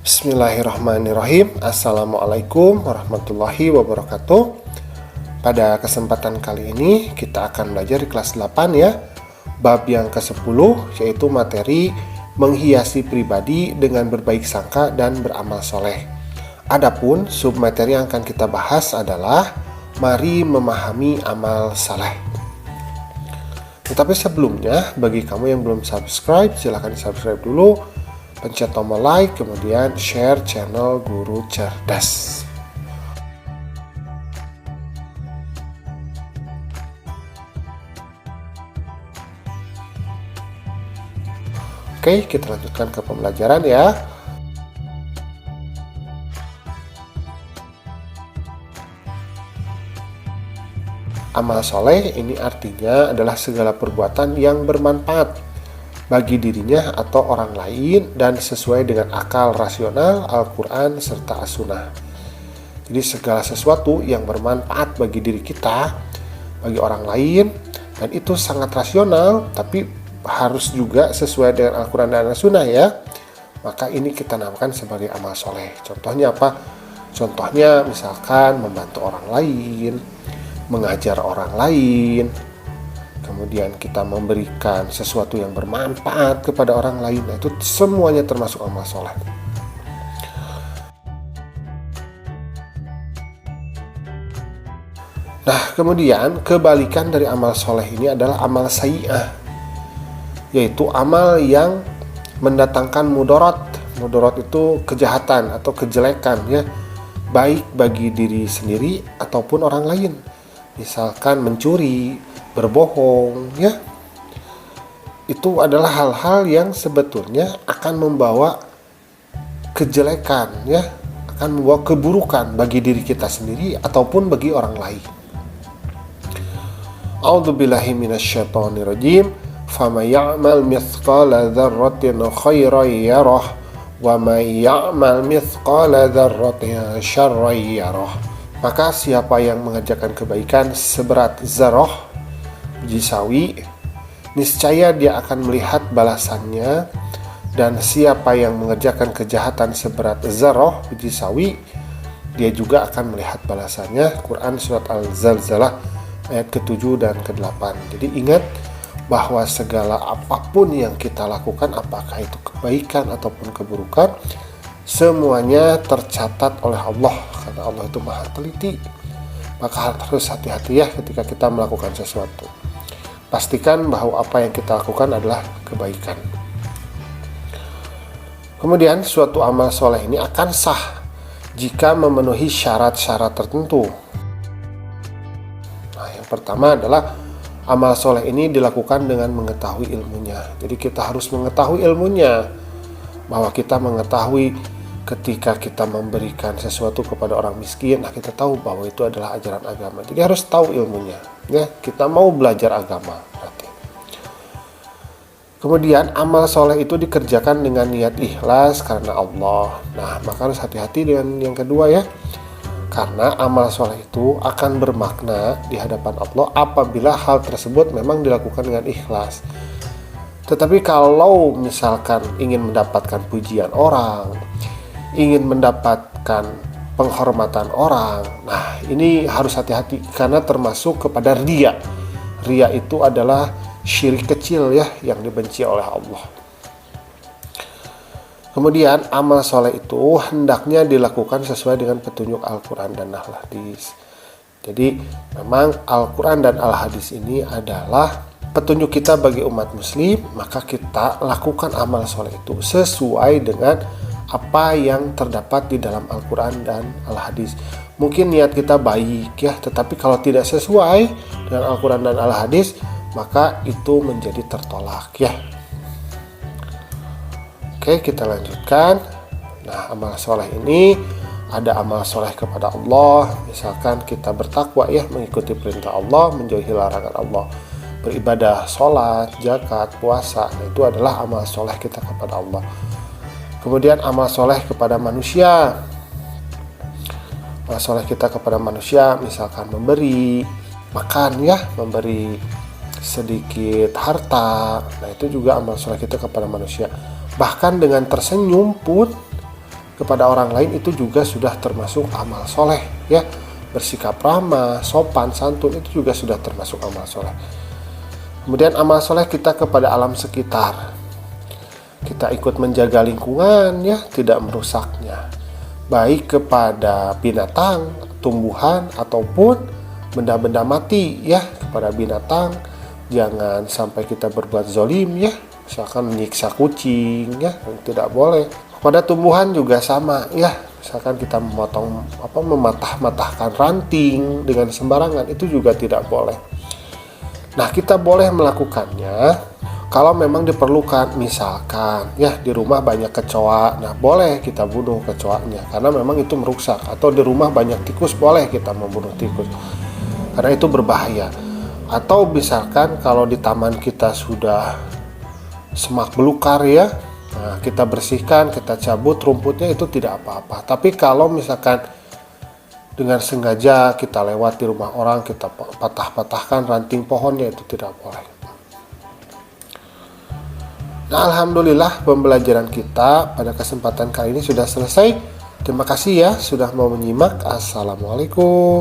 Bismillahirrahmanirrahim. Assalamualaikum warahmatullahi wabarakatuh. Pada kesempatan kali ini kita akan belajar di kelas 8 ya. Bab yang ke-10 yaitu materi menghiasi pribadi dengan berbaik sangka dan beramal soleh. Adapun submateri yang akan kita bahas adalah mari memahami amal saleh. Tetapi sebelumnya, bagi kamu yang belum subscribe, silahkan subscribe dulu, pencet tombol like, kemudian share channel Guru Cerdas. Oke, kita lanjutkan ke pembelajaran ya. Amal soleh ini artinya adalah segala perbuatan yang bermanfaat bagi dirinya atau orang lain dan sesuai dengan akal rasional, Al-Quran, serta As-Sunnah. Jadi segala sesuatu yang bermanfaat bagi diri kita, bagi orang lain, dan itu sangat rasional, tapi harus juga sesuai dengan Al-Quran dan As-Sunnah ya. Maka ini kita namakan sebagai amal soleh. Contohnya apa? Contohnya misalkan membantu orang lain, mengajar orang lain, kemudian kita memberikan sesuatu yang bermanfaat kepada orang lain. Itu semuanya termasuk amal soleh. Nah, kemudian kebalikan dari amal soleh ini adalah amal sayyi'ah, yaitu amal yang mendatangkan mudarat. Mudarat itu kejahatan atau kejelekan ya, baik bagi diri sendiri ataupun orang lain. Misalkan mencuri, berbohong ya, itu adalah hal-hal yang sebetulnya akan membawa kejelekan ya, akan membawa keburukan bagi diri kita sendiri ataupun bagi orang lain. A'udzubillahi minasyaitonirrajim. Faman ya'mal mithqala dzarratin khairan yarah wa man ya'mal mithqala dzarratin syarran yarah. Maka siapa yang mengerjakan kebaikan seberat zarah biji sawi, niscaya dia akan melihat balasannya, dan siapa yang mengerjakan kejahatan seberat zarah biji sawi, dia juga akan melihat balasannya. Quran surat Al-Zalzalah ayat ke-7 dan ke-8. Jadi ingat bahwa segala apapun yang kita lakukan, apakah itu kebaikan ataupun keburukan, semuanya tercatat oleh Allah, karena Allah itu maha teliti. Maka harus hati-hati ya ketika kita melakukan sesuatu. Pastikan bahwa apa yang kita lakukan adalah kebaikan. Kemudian suatu amal soleh ini akan sah jika memenuhi syarat-syarat tertentu. Nah, yang pertama adalah amal soleh ini dilakukan dengan mengetahui ilmunya. Jadi kita harus mengetahui ilmunya, bahwa kita mengetahui ketika kita memberikan sesuatu kepada orang miskin, nah kita tahu bahwa itu adalah ajaran agama. Jadi harus tahu ilmunya ya, kita mau belajar agama berarti. Kemudian amal soleh itu dikerjakan dengan niat ikhlas karena Allah. Nah, maka harus hati-hati dengan yang kedua ya, karena amal soleh itu akan bermakna di hadapan Allah apabila hal tersebut memang dilakukan dengan ikhlas. Tetapi kalau misalkan ingin mendapatkan pujian orang, ingin mendapatkan penghormatan orang, nah ini harus hati-hati karena termasuk kepada riya. Riya itu adalah syirik kecil ya, yang dibenci oleh Allah. Kemudian amal soleh itu hendaknya dilakukan sesuai dengan petunjuk Al-Quran dan Al-Hadis. Jadi memang Al-Quran dan Al-Hadis ini adalah petunjuk kita bagi umat muslim, maka kita lakukan amal soleh itu sesuai dengan apa yang terdapat di dalam Al-Quran dan Al-Hadis. Mungkin niat kita baik ya, tetapi kalau tidak sesuai dengan Al-Quran dan Al-Hadis, maka itu menjadi tertolak ya. Oke, kita lanjutkan. Nah, amal soleh ini ada amal soleh kepada Allah, misalkan kita bertakwa ya, mengikuti perintah Allah, menjauhi larangan Allah, beribadah, sholat, zakat, puasa. Nah, itu adalah amal soleh kita kepada Allah. Kemudian amal soleh kepada manusia. Amal soleh kita kepada manusia misalkan memberi makan ya, memberi sedikit harta. Nah, itu juga amal soleh kita kepada manusia. Bahkan dengan tersenyum pun kepada orang lain itu juga sudah termasuk amal soleh ya. Bersikap ramah, sopan, santun itu juga sudah termasuk amal soleh. Kemudian amal soleh kita kepada alam sekitar. Kita ikut menjaga lingkungan ya, tidak merusaknya. Baik kepada binatang, tumbuhan ataupun benda-benda mati ya. Kepada binatang jangan sampai kita berbuat zolim ya. Misalkan menyiksa kucing ya, tidak boleh. Kepada tumbuhan juga sama ya. Misalkan kita mematah-matahkan ranting dengan sembarangan, itu juga tidak boleh. Nah, kita boleh melakukannya kalau memang diperlukan. Misalkan ya di rumah banyak kecoa, nah boleh kita bunuh kecoanya karena memang itu merusak. Atau di rumah banyak tikus, boleh kita membunuh tikus karena itu berbahaya. Atau misalkan kalau di taman kita sudah semak belukar ya, nah, kita bersihkan, kita cabut rumputnya, itu tidak apa-apa. Tapi kalau misalkan dengan sengaja kita lewat di rumah orang, kita patah-patahkan ranting pohonnya, itu tidak boleh. Nah, alhamdulillah pembelajaran kita pada kesempatan kali ini sudah selesai. Terima kasih ya sudah mau menyimak. Assalamualaikum.